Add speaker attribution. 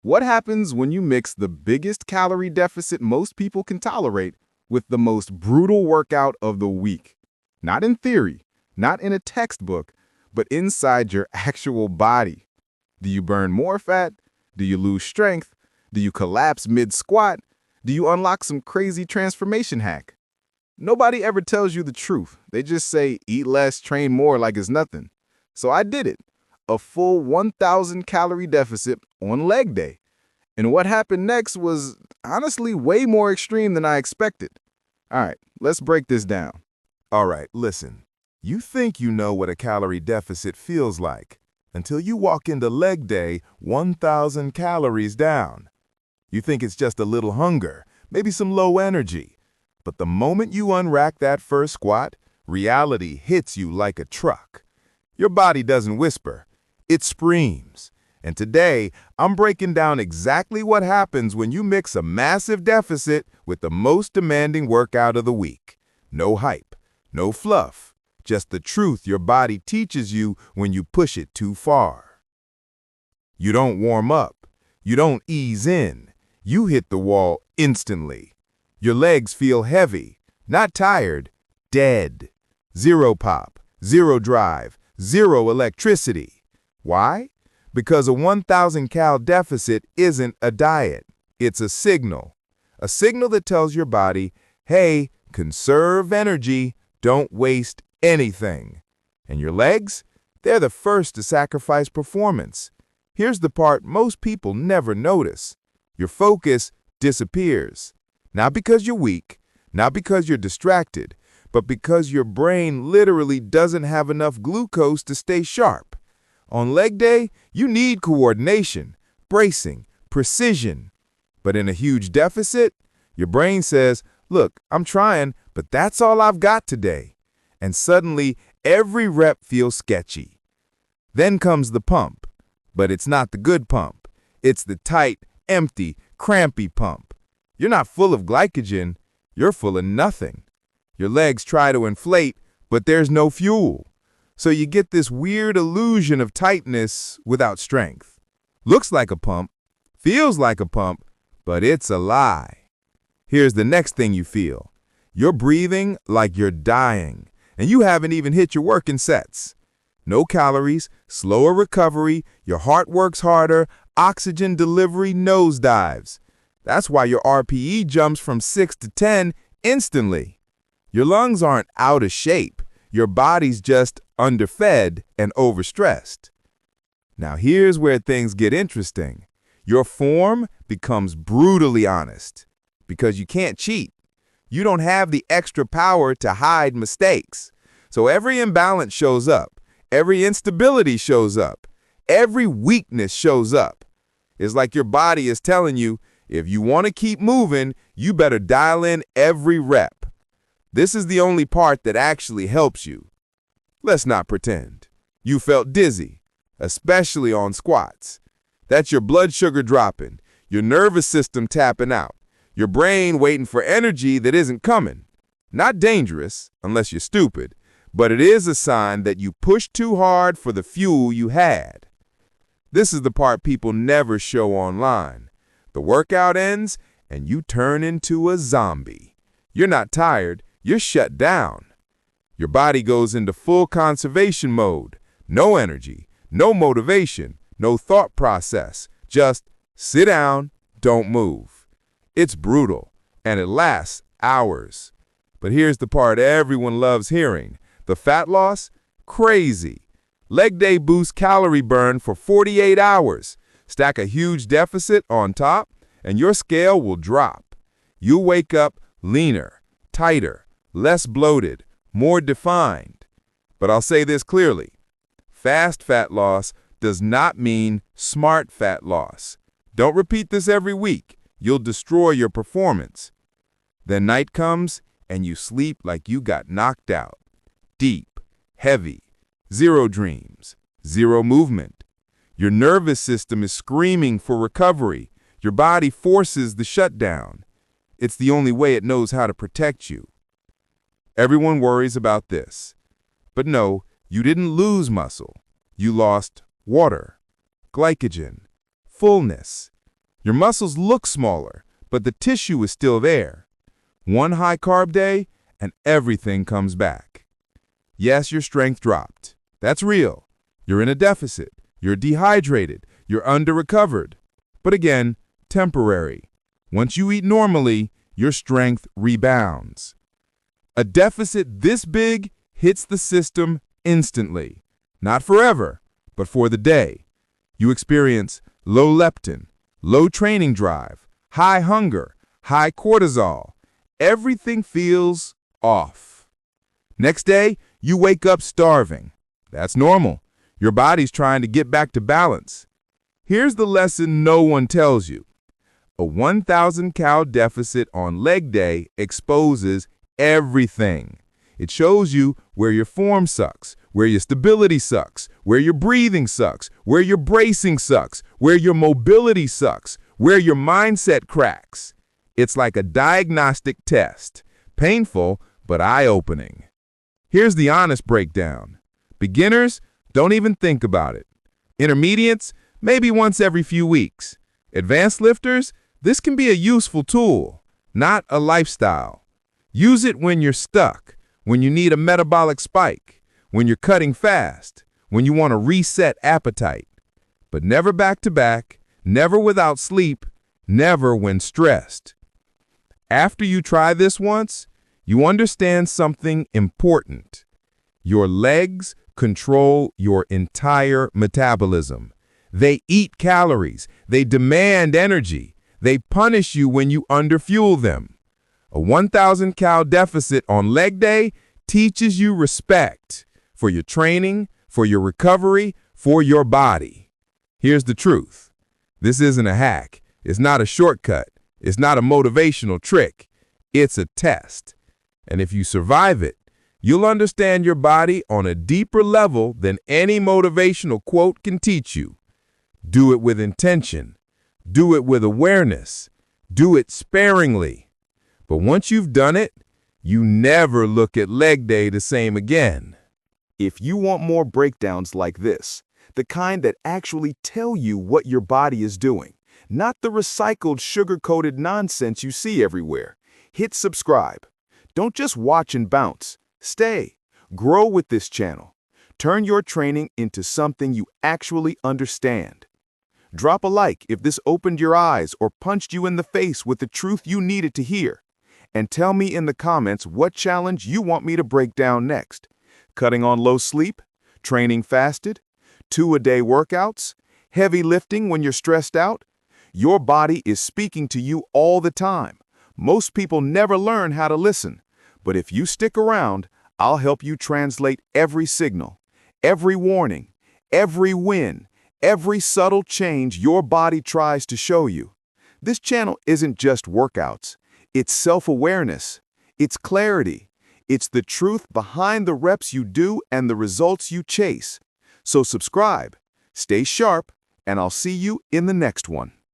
Speaker 1: What happens when you mix the biggest calorie deficit most people can tolerate with the most brutal workout of the week? Not in theory, not in a textbook, but inside your actual body. Do you burn more fat? Do you lose strength? Do you collapse mid-squat? Do you unlock some crazy transformation hack? Nobody ever tells you the truth. They just say, eat less, train more like it's nothing. So I did it. A full 1,000 calorie deficit on leg day. And what happened next was honestly way more extreme than I expected. All right, let's break this down.
Speaker 2: All right, listen. You think you know what a calorie deficit feels like until you walk into leg day 1,000 calories down. You think it's just a little hunger, maybe some low energy. But the moment you unrack that first squat, reality hits you like a truck. Your body doesn't whisper, it screams. And today, I'm breaking down exactly what happens when you mix a massive deficit with the most demanding workout of the week. No hype, no fluff, just the truth your body teaches you when you push it too far. You don't warm up, you don't ease in, you hit the wall instantly. Your legs feel heavy, not tired, dead. Zero pop, zero drive, zero electricity. Why? Because a 1,000 cal deficit isn't a diet. It's a signal. A signal that tells your body, hey, conserve energy, don't waste anything. And your legs? They're the first to sacrifice performance. Here's the part most people never notice. Your focus disappears. Not because you're weak, not because you're distracted, but because your brain literally doesn't have enough glucose to stay sharp. On leg day, you need coordination, bracing, precision. But in a huge deficit, your brain says, look, I'm trying, but that's all I've got today. And suddenly, every rep feels sketchy. Then comes the pump. But it's not the good pump. It's the tight, empty, crampy pump. You're not full of glycogen, you're full of nothing. Your legs try to inflate, but there's no fuel. So you get this weird illusion of tightness without strength. Looks like a pump, feels like a pump, but it's a lie. Here's the next thing you feel. You're breathing like you're dying, and you haven't even hit your working sets. No calories, slower recovery, your heart works harder, oxygen delivery nosedives. That's why your RPE jumps from 6 to 10 instantly. Your lungs aren't out of shape. Your body's just underfed and overstressed. Now here's where things get interesting. Your form becomes brutally honest because you can't cheat. You don't have the extra power to hide mistakes. So every imbalance shows up. Every instability shows up. Every weakness shows up. It's like your body is telling you, if you want to keep moving, you better dial in every rep. This is the only part that actually helps you. Let's not pretend. You felt dizzy, especially on squats. That's your blood sugar dropping, your nervous system tapping out, your brain waiting for energy that isn't coming. Not dangerous, unless you're stupid, but it is a sign that you pushed too hard for the fuel you had. This is the part people never show online. The workout ends, and you turn into a zombie. You're not tired, you're shut down. Your body goes into full conservation mode. No energy, no motivation, no thought process. Just sit down, don't move. It's brutal, and it lasts hours. But here's the part everyone loves hearing. The fat loss? Crazy. Leg day boosts calorie burn for 48 hours. Stack a huge deficit on top, and your scale will drop. You'll wake up leaner, tighter, less bloated, more defined. But I'll say this clearly. Fast fat loss does not mean smart fat loss. Don't repeat this every week. You'll destroy your performance. Then night comes, and you sleep like you got knocked out. Deep, heavy, zero dreams, zero movement. Your nervous system is screaming for recovery. Your body forces the shutdown. It's the only way it knows how to protect you. Everyone worries about this. But no, you didn't lose muscle. You lost water, glycogen, fullness. Your muscles look smaller, but the tissue is still there. One high-carb day, and everything comes back. Yes, your strength dropped. That's real. You're in a deficit. You're dehydrated. You're under-recovered. But again, temporary. Once you eat normally, your strength rebounds. A deficit this big hits the system instantly. Not forever, but for the day. You experience low leptin, low training drive, high hunger, high cortisol. Everything feels off. Next day, you wake up starving. That's normal. Your body's trying to get back to balance. Here's the lesson no one tells you. A 1,000 cal deficit on leg day exposes everything. It shows you where your form sucks, where your stability sucks, where your breathing sucks, where your bracing sucks, where your mobility sucks, where your mindset cracks. It's like a diagnostic test. Painful, but eye-opening. Here's the honest breakdown. Beginners, don't even think about it. Intermediates, maybe once every few weeks. Advanced lifters, this can be a useful tool, not a lifestyle. Use it when you're stuck, when you need a metabolic spike, when you're cutting fast, when you want to reset appetite. But never back to back, never without sleep, never when stressed. After you try this once, you understand something important. Your legs control your entire metabolism. They eat calories. They demand energy. They punish you when you underfuel them. A 1,000 cal deficit on leg day teaches you respect for your training, for your recovery, for your body. Here's the truth. This isn't a hack. It's not a shortcut. It's not a motivational trick. It's a test. And if you survive it, you'll understand your body on a deeper level than any motivational quote can teach you. Do it with intention. Do it with awareness. Do it sparingly. But once you've done it, you never look at leg day the same again.
Speaker 1: If you want more breakdowns like this, the kind that actually tell you what your body is doing, not the recycled, sugar-coated nonsense you see everywhere, hit subscribe. Don't just watch and bounce. Stay. Grow with this channel. Turn your training into something you actually understand. Drop a like if this opened your eyes or punched you in the face with the truth you needed to hear. And tell me in the comments what challenge you want me to break down next. Cutting on low sleep? Training fasted? 2-a-day workouts? Heavy lifting when you're stressed out? Your body is speaking to you all the time. Most people never learn how to listen. But if you stick around, I'll help you translate every signal, every warning, every win, every subtle change your body tries to show you. This channel isn't just workouts. It's self-awareness. It's clarity. It's the truth behind the reps you do and the results you chase. So subscribe, stay sharp, and I'll see you in the next one.